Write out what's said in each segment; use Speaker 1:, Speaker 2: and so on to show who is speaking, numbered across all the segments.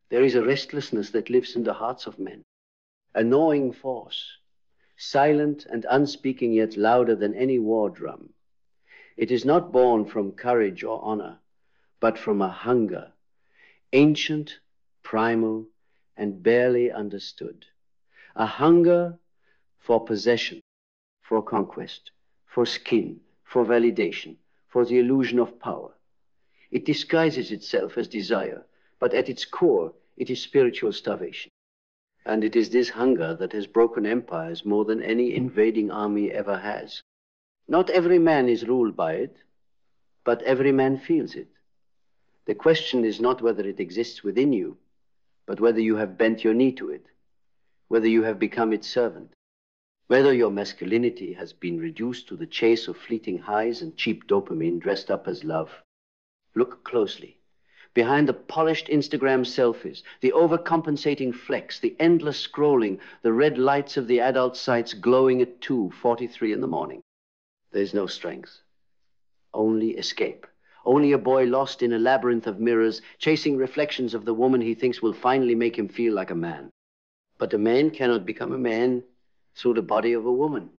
Speaker 1: There is a restlessness that lives in the hearts of men, a gnawing force, silent and unspeaking yet louder than any war drum. It is not born from courage or honor, but from a hunger, ancient, primal, and barely understood. A hunger for possession, for conquest, for skin, for validation, for the illusion of power. It disguises itself as desire, but at its core, it is spiritual starvation. And it is this hunger that has broken empires more than any invading army ever has. Not every man is ruled by it, but every man feels it. The question is not whether it exists within you, but whether you have bent your knee to it, whether you have become its servant, whether your masculinity has been reduced to the chase of fleeting highs and cheap dopamine dressed up as love. Look closely. Behind the polished Instagram selfies, the overcompensating flex, the endless scrolling, the red lights of the adult sites glowing at 2:43 in the morning, there's no strength, only escape. Only a boy lost in a labyrinth of mirrors, chasing reflections of the woman he thinks will finally make him feel like a man. But a man cannot become a man through the body of a woman.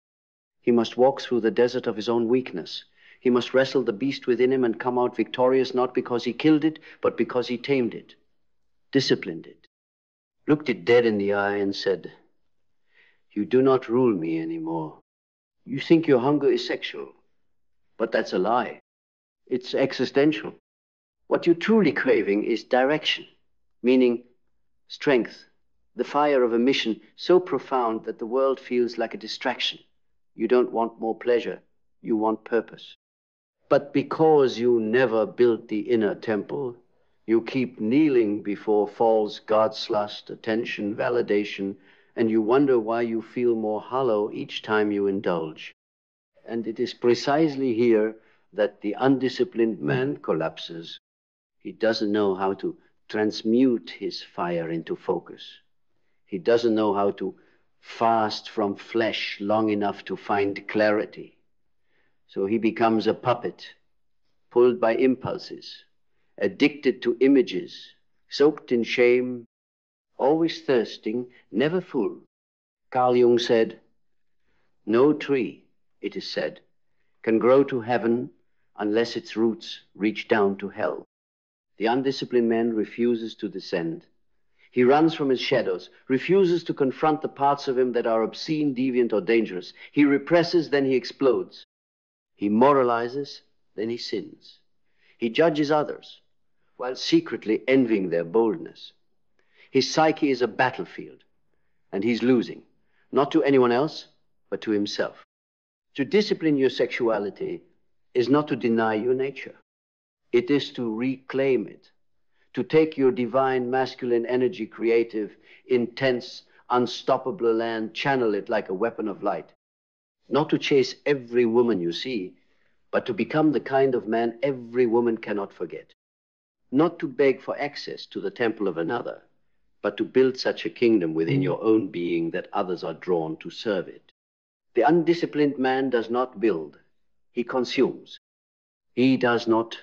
Speaker 1: He must walk through the desert of his own weakness. He must wrestle the beast within him and come out victorious, not because he killed it, but because he tamed it, disciplined it, looked it dead in the eye and said, "You do not rule me anymore. You think your hunger is sexual, but that's a lie. It's existential. What you're truly craving is direction, meaning strength, the fire of a mission so profound that the world feels like a distraction. You don't want more pleasure, you want purpose. But because you never built the inner temple, you keep kneeling before false God's lust, attention, validation, and you wonder why you feel more hollow each time you indulge. And it is precisely here that the undisciplined man collapses. He doesn't know how to transmute his fire into focus. He doesn't know how to fast from flesh long enough to find clarity. So he becomes a puppet, pulled by impulses, addicted to images, soaked in shame, always thirsting, never full. Carl Jung said, "No tree, it is said, can grow to heaven unless its roots reach down to hell." The undisciplined man refuses to descend. He runs from his shadows, refuses to confront the parts of him that are obscene, deviant, or dangerous. He represses, then he explodes. He moralizes, then he sins. He judges others, while secretly envying their boldness. His psyche is a battlefield, and he's losing, not to anyone else, but to himself. To discipline your sexuality is not to deny your nature. It is to reclaim it, to take your divine masculine energy, creative, intense, unstoppable land, channel it like a weapon of light. Not to chase every woman you see, but to become the kind of man every woman cannot forget. Not to beg for access to the temple of another, but to build such a kingdom within your own being that others are drawn to serve it. The undisciplined man does not build, he consumes. He does not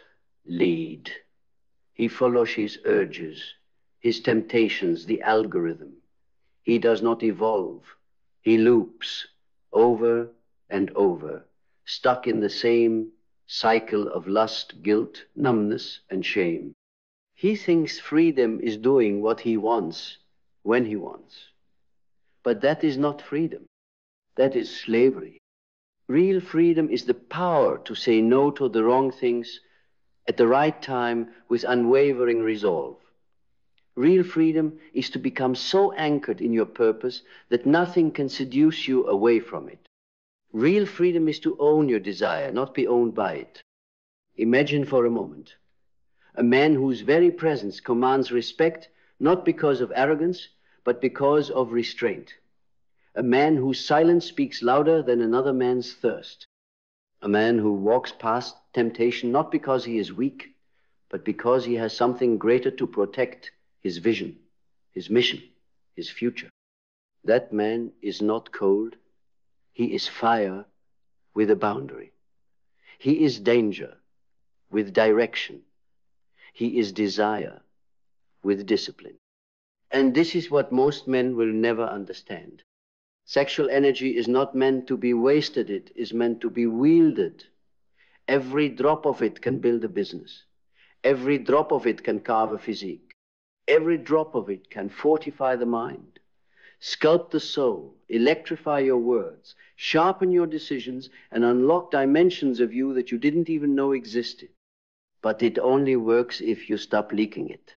Speaker 1: lead. He follows his urges, his temptations, the algorithm. He does not evolve. He loops over and over, stuck in the same cycle of lust, guilt, numbness, and shame. He thinks freedom is doing what he wants, when he wants. But that is not freedom. That is slavery. Real freedom is the power to say no to the wrong things at the right time with unwavering resolve. Real freedom is to become so anchored in your purpose that nothing can seduce you away from it. Real freedom is to own your desire, not be owned by it. Imagine for a moment a man whose very presence commands respect, not because of arrogance, but because of restraint. A man whose silence speaks louder than another man's thirst. A man who walks past temptation not because he is weak, but because he has something greater to protect, his vision, his mission, his future. That man is not cold. He is fire with a boundary. He is danger with direction. He is desire with discipline. And this is what most men will never understand. Sexual energy is not meant to be wasted, it is meant to be wielded. Every drop of it can build a business. Every drop of it can carve a physique. Every drop of it can fortify the mind, sculpt the soul, electrify your words, sharpen your decisions, and unlock dimensions of you that you didn't even know existed. But it only works if you stop leaking it.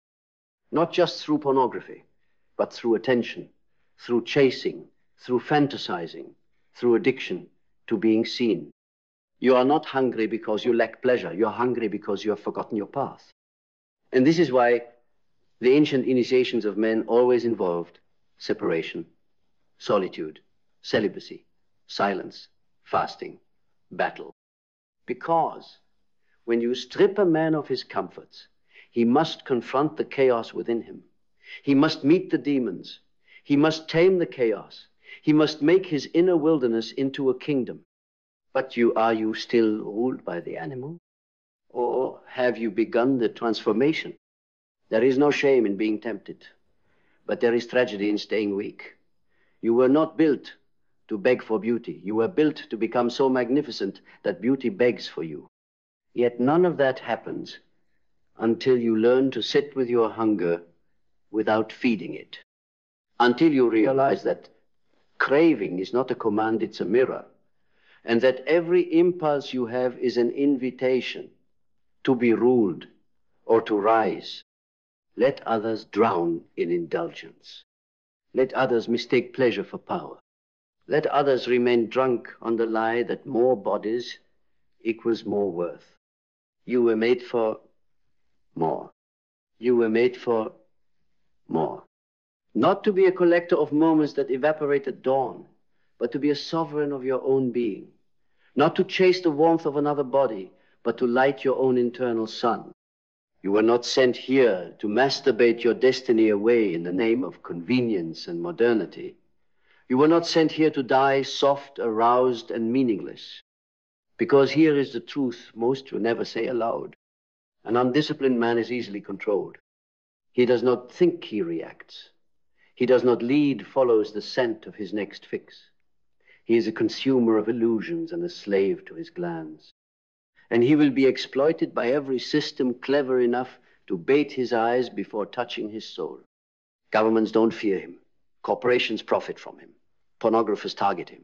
Speaker 1: Not just through pornography, but through attention, through chasing, through fantasizing, through addiction to being seen. You are not hungry because you lack pleasure. You're hungry because you have forgotten your path. And this is why the ancient initiations of men always involved separation, solitude, celibacy, silence, fasting, battle. Because when you strip a man of his comforts, he must confront the chaos within him. He must meet the demons. He must tame the chaos. He must make his inner wilderness into a kingdom. But are you still ruled by the animal? Or have you begun the transformation? There is no shame in being tempted, but there is tragedy in staying weak. You were not built to beg for beauty. You were built to become so magnificent that beauty begs for you. Yet none of that happens until you learn to sit with your hunger without feeding it. Until you realize that craving is not a command, it's a mirror. And that every impulse you have is an invitation to be ruled or to rise. Let others drown in indulgence. Let others mistake pleasure for power. Let others remain drunk on the lie that more bodies equals more worth. You were made for more. You were made for more. Not to be a collector of moments that evaporate at dawn, but to be a sovereign of your own being. Not to chase the warmth of another body, but to light your own internal sun. You were not sent here to masturbate your destiny away in the name of convenience and modernity. You were not sent here to die soft, aroused, and meaningless. Because here is the truth most will never say aloud. An undisciplined man is easily controlled. He does not think, he reacts. He does not lead, follows the scent of his next fix. He is a consumer of illusions and a slave to his glands. And he will be exploited by every system clever enough to bait his eyes before touching his soul. Governments don't fear him. Corporations profit from him. Pornographers target him.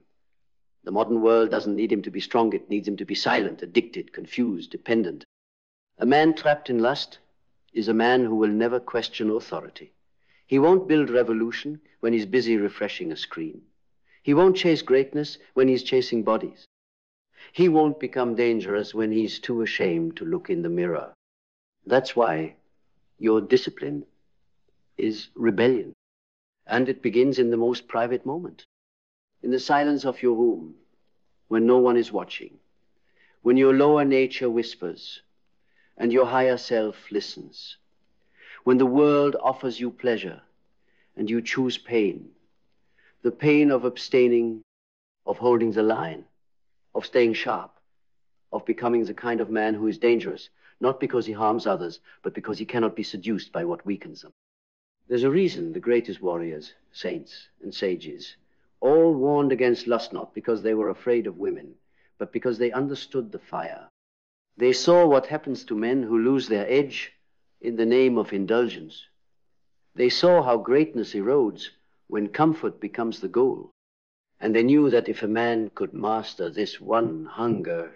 Speaker 1: The modern world doesn't need him to be strong, it needs him to be silent, addicted, confused, dependent. A man trapped in lust is a man who will never question authority. He won't build revolution when he's busy refreshing a screen. He won't chase greatness when he's chasing bodies. He won't become dangerous when he's too ashamed to look in the mirror. That's why your discipline is rebellion. And it begins in the most private moment. In the silence of your room, when no one is watching. When your lower nature whispers and your higher self listens. When the world offers you pleasure and you choose pain. The pain of abstaining, of holding the line, of staying sharp, of becoming the kind of man who is dangerous, not because he harms others, but because he cannot be seduced by what weakens them. There's a reason the greatest warriors, saints, and sages all warned against lust, not because they were afraid of women, but because they understood the fire. They saw what happens to men who lose their edge in the name of indulgence. They saw how greatness erodes when comfort becomes the goal. And they knew that if a man could master this one hunger,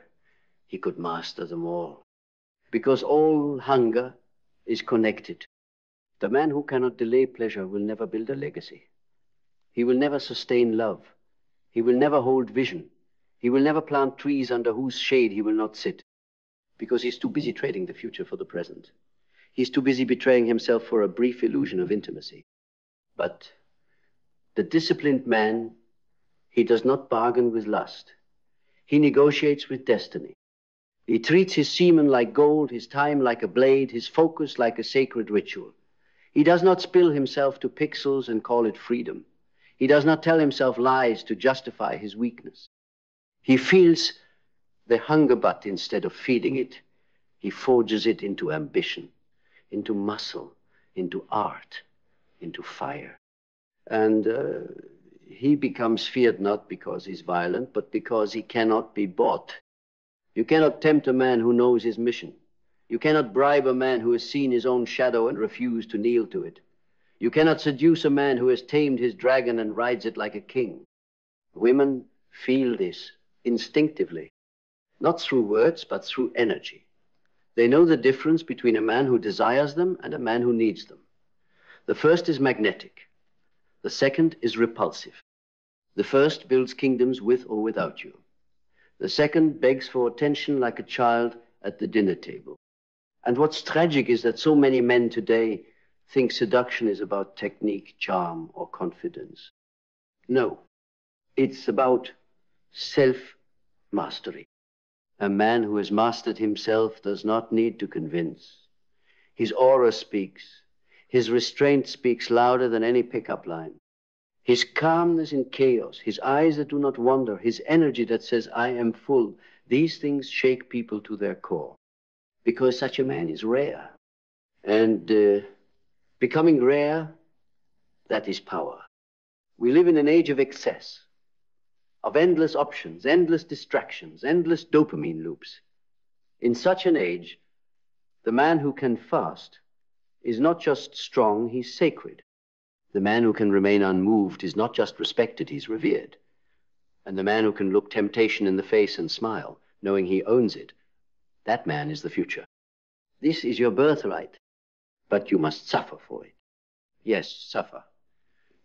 Speaker 1: he could master them all. Because all hunger is connected. The man who cannot delay pleasure will never build a legacy. He will never sustain love. He will never hold vision. He will never plant trees under whose shade he will not sit. Because he's too busy trading the future for the present. He's too busy betraying himself for a brief illusion of intimacy. But the disciplined man, he does not bargain with lust. He negotiates with destiny. He treats his semen like gold, his time like a blade, his focus like a sacred ritual. He does not spill himself to pixels and call it freedom. He does not tell himself lies to justify his weakness. He feels the hunger, but instead of feeding it, he forges it into ambition, into muscle, into art, into fire. And he becomes feared not because he's violent, but because he cannot be bought. You cannot tempt a man who knows his mission. You cannot bribe a man who has seen his own shadow and refused to kneel to it. You cannot seduce a man who has tamed his dragon and rides it like a king. Women feel this instinctively, not through words, but through energy. They know the difference between a man who desires them and a man who needs them. The first is magnetic. The second is repulsive. The first builds kingdoms with or without you. The second begs for attention like a child at the dinner table. And what's tragic is that so many men today think seduction is about technique, charm, or confidence. No, it's about self-mastery. A man who has mastered himself does not need to convince. His aura speaks. His restraint speaks louder than any pickup line. His calmness in chaos, his eyes that do not wander, his energy that says, I am full, these things shake people to their core. Because such a man is rare. And becoming rare, that is power. We live in an age of excess, of endless options, endless distractions, endless dopamine loops. In such an age, the man who can fast is not just strong, he's sacred. The man who can remain unmoved is not just respected, he's revered. And the man who can look temptation in the face and smile, knowing he owns it, that man is the future. This is your birthright, but you must suffer for it. Yes, suffer.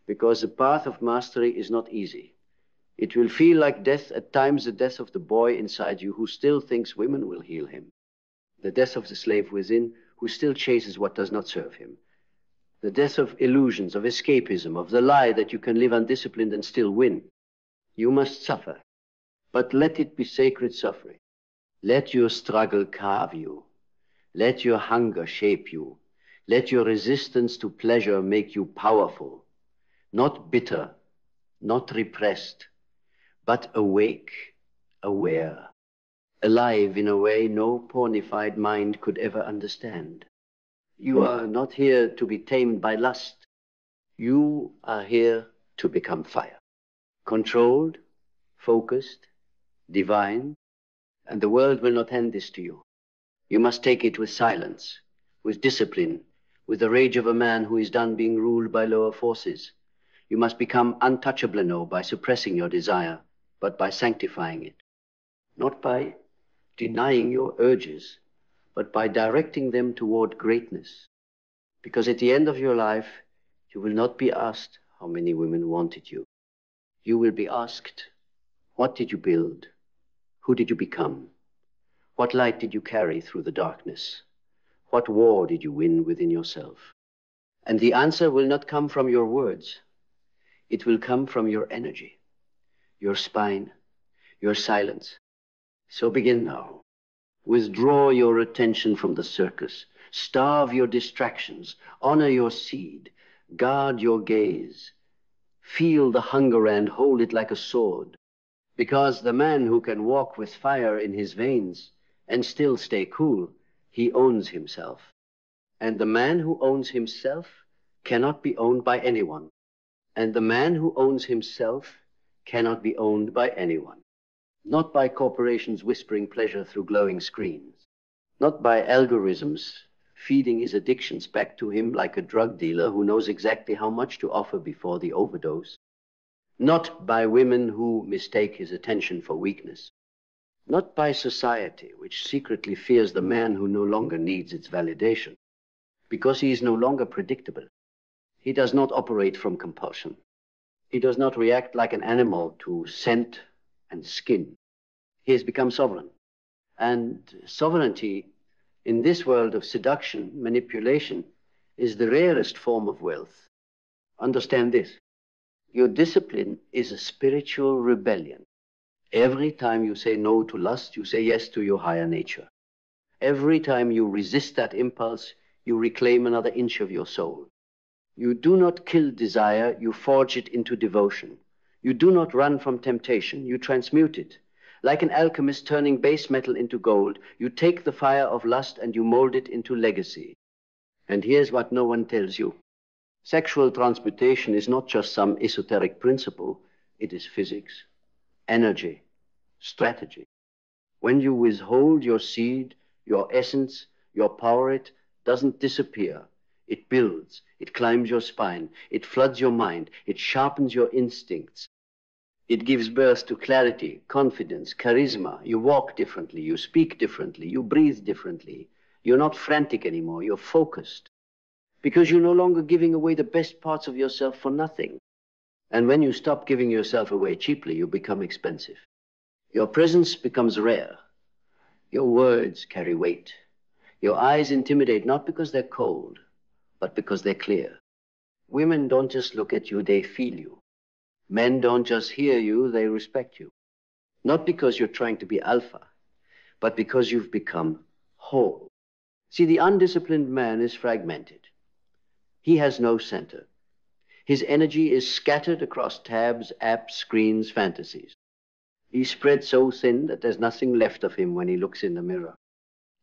Speaker 1: Because the path of mastery is not easy. It will feel like death, at times the death of the boy inside you who still thinks women will heal him. The death of the slave within who still chases what does not serve him. The death of illusions, of escapism, of the lie that you can live undisciplined and still win. You must suffer, but let it be sacred suffering. Let your struggle carve you. Let your hunger shape you. Let your resistance to pleasure make you powerful, not bitter, not repressed, but awake, aware, alive in a way no pornified mind could ever understand. You are not here to be tamed by lust. You are here to become fire. Controlled, focused, divine, and the world will not hand this to you. You must take it with silence, with discipline, with the rage of a man who is done being ruled by lower forces. You must become untouchable now by suppressing your desire, but by sanctifying it. Not by denying your urges, but by directing them toward greatness. Because at the end of your life, you will not be asked how many women wanted you. You will be asked, what did you build? Who did you become? What light did you carry through the darkness? What war did you win within yourself? And the answer will not come from your words. It will come from your energy, your spine, your silence. So begin now. Withdraw your attention from the circus. Starve your distractions. Honor your seed. Guard your gaze. Feel the hunger and hold it like a sword. Because the man who can walk with fire in his veins and still stay cool, he owns himself. And the man who owns himself cannot be owned by anyone. And the man who owns himself cannot be owned by anyone. Not by corporations whispering pleasure through glowing screens. Not by algorithms feeding his addictions back to him like a drug dealer who knows exactly how much to offer before the overdose. Not by women who mistake his attention for weakness. Not by society, which secretly fears the man who no longer needs its validation. Because he is no longer predictable. He does not operate from compulsion. He does not react like an animal to scent and skin. He has become sovereign. And sovereignty in this world of seduction, manipulation, is the rarest form of wealth. Understand this. Your discipline is a spiritual rebellion. Every time you say no to lust, you say yes to your higher nature. Every time you resist that impulse, you reclaim another inch of your soul. You do not kill desire, you forge it into devotion. You do not run from temptation, you transmute it. Like an alchemist turning base metal into gold, you take the fire of lust and you mold it into legacy. And here's what no one tells you. Sexual transmutation is not just some esoteric principle, it is physics, energy, strategy. When you withhold your seed, your essence, your power, it doesn't disappear. It builds, it climbs your spine, it floods your mind, it sharpens your instincts. It gives birth to clarity, confidence, charisma. You walk differently, you speak differently, you breathe differently. You're not frantic anymore, you're focused. Because you're no longer giving away the best parts of yourself for nothing. And when you stop giving yourself away cheaply, you become expensive. Your presence becomes rare. Your words carry weight. Your eyes intimidate not because they're cold, but because they're clear. Women don't just look at you, they feel you. Men don't just hear you, they respect you. Not because you're trying to be alpha, but because you've become whole. See, the undisciplined man is fragmented. He has no center. His energy is scattered across tabs, apps, screens, fantasies. He's spread so thin that there's nothing left of him when he looks in the mirror.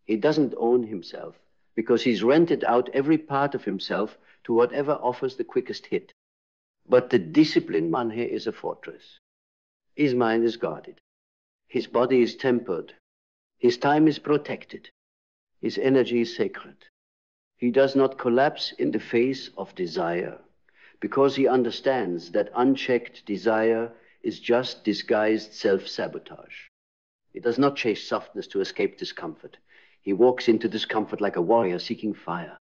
Speaker 1: He doesn't own himself because he's rented out every part of himself to whatever offers the quickest hit. But the disciplined man here is a fortress. His mind is guarded. His body is tempered. His time is protected. His energy is sacred. He does not collapse in the face of desire because he understands that unchecked desire is just disguised self-sabotage. He does not chase softness to escape discomfort. He walks into discomfort like a warrior seeking fire.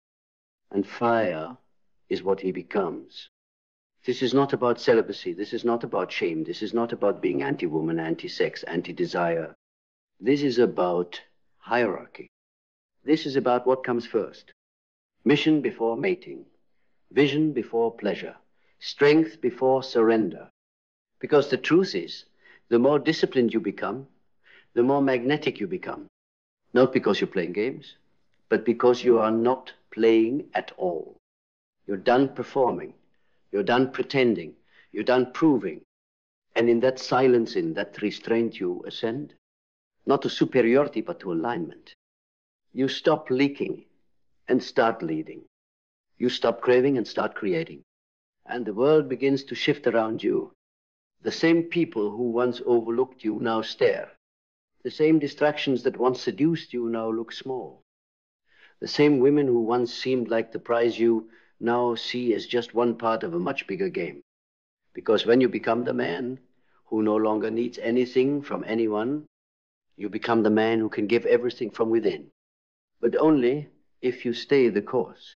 Speaker 1: And fire is what he becomes. This is not about celibacy. This is not about shame. This is not about being anti-woman, anti-sex, anti-desire. This is about hierarchy. This is about what comes first. Mission before mating. Vision before pleasure. Strength before surrender. Because the truth is, the more disciplined you become, the more magnetic you become. Not because you're playing games, but because you are not playing at all. You're done performing. You're done pretending. You're done proving. And in that silence, in that restraint, you ascend. Not to superiority, but to alignment. You stop leaking and start leading. You stop craving and start creating. And the world begins to shift around you. The same people who once overlooked you now stare. The same distractions that once seduced you now look small. The same women who once seemed like the prize you now see as just one part of a much bigger game. Because when you become the man who no longer needs anything from anyone, you become the man who can give everything from within. But only if you stay the course.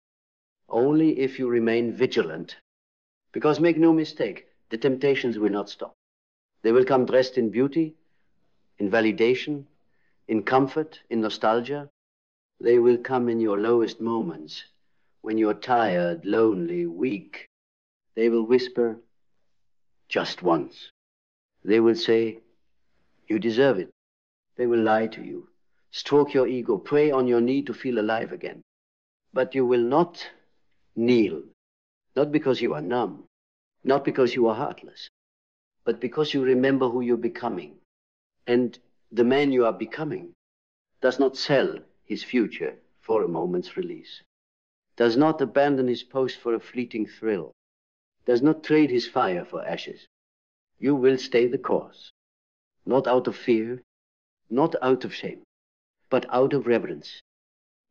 Speaker 1: Only if you remain vigilant. Because make no mistake, the temptations will not stop. They will come dressed in beauty, in validation, in comfort, in nostalgia. They will come in your lowest moments, when you're tired, lonely, weak. They will whisper, just once. They will say, you deserve it. They will lie to you, stroke your ego, pray on your knee to feel alive again. But you will not kneel, not because you are numb, not because you are heartless, but because you remember who you're becoming. And the man you are becoming does not sell his future for a moment's release, does not abandon his post for a fleeting thrill, does not trade his fire for ashes. You will stay the course, not out of fear, not out of shame, but out of reverence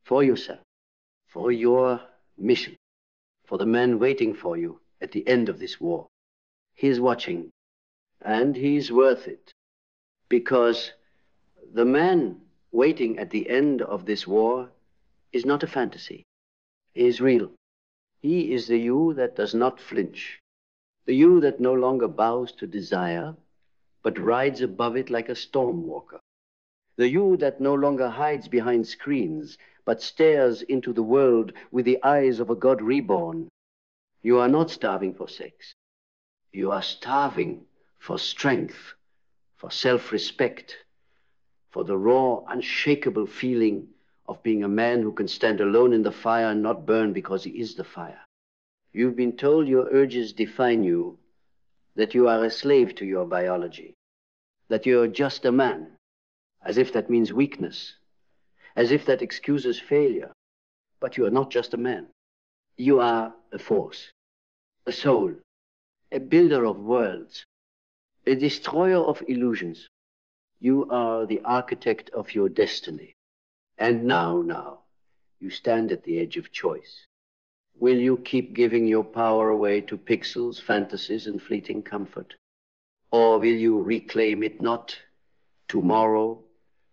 Speaker 1: for yourself, for your mission, for the man waiting for you at the end of this war. He's watching, and he's worth it, because the man waiting at the end of this war is not a fantasy. He is real. He is the you that does not flinch, the you that no longer bows to desire, but rides above it like a storm walker, the you that no longer hides behind screens, but stares into the world with the eyes of a God reborn. You are not starving for sex. You are starving for strength, for self-respect, for the raw, unshakable feeling of being a man who can stand alone in the fire and not burn because he is the fire. You've been told your urges define you, that you are a slave to your biology, that you're just a man, as if that means weakness, as if that excuses failure. But you are not just a man. You are a force. a soul, a builder of worlds, a destroyer of illusions. You are the architect of your destiny. And now, you stand at the edge of choice. Will you keep giving your power away to pixels, fantasies, and fleeting comfort? Or will you reclaim it not tomorrow,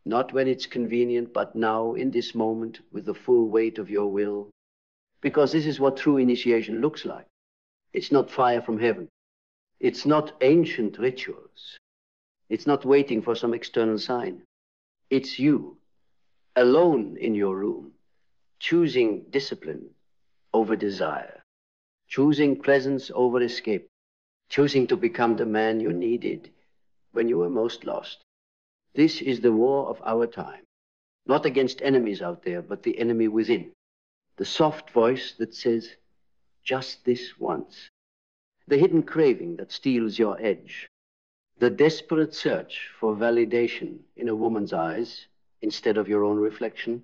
Speaker 1: not when it's convenient, but now, in this moment, with the full weight of your will? Because this is what true initiation looks like. It's not fire from heaven. It's not ancient rituals. It's not waiting for some external sign. It's you, alone in your room, choosing discipline over desire, choosing presence over escape, choosing to become the man you needed when you were most lost. This is the war of our time, not against enemies out there, but the enemy within. The soft voice that says, just this once. The hidden craving that steals your edge. The desperate search for validation in a woman's eyes instead of your own reflection.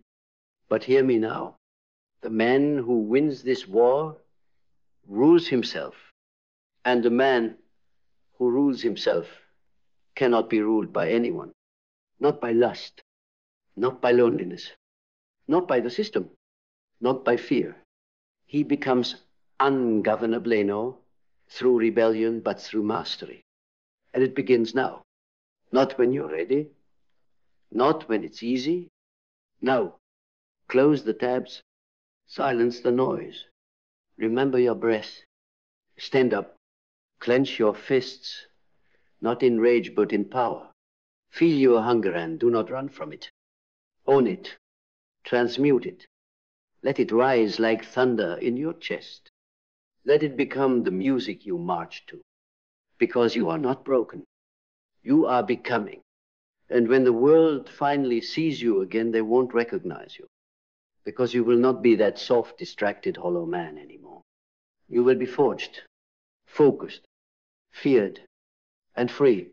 Speaker 1: But hear me now. The man who wins this war rules himself. And the man who rules himself cannot be ruled by anyone. Not by lust, not by loneliness, not by the system, not by fear. He becomes ungovernable, through rebellion, but through mastery. And it begins now. Not when you're ready, not when it's easy. Now, close the tabs, silence the noise. Remember your breath. Stand up, clench your fists, not in rage, but in power. Feel your hunger and do not run from it. Own it, transmute it. Let it rise like thunder in your chest. Let it become the music you march to. Because you are not broken. You are becoming. And when the world finally sees you again, they won't recognize you. Because you will not be that soft, distracted, hollow man anymore. You will be forged, focused, feared, and free.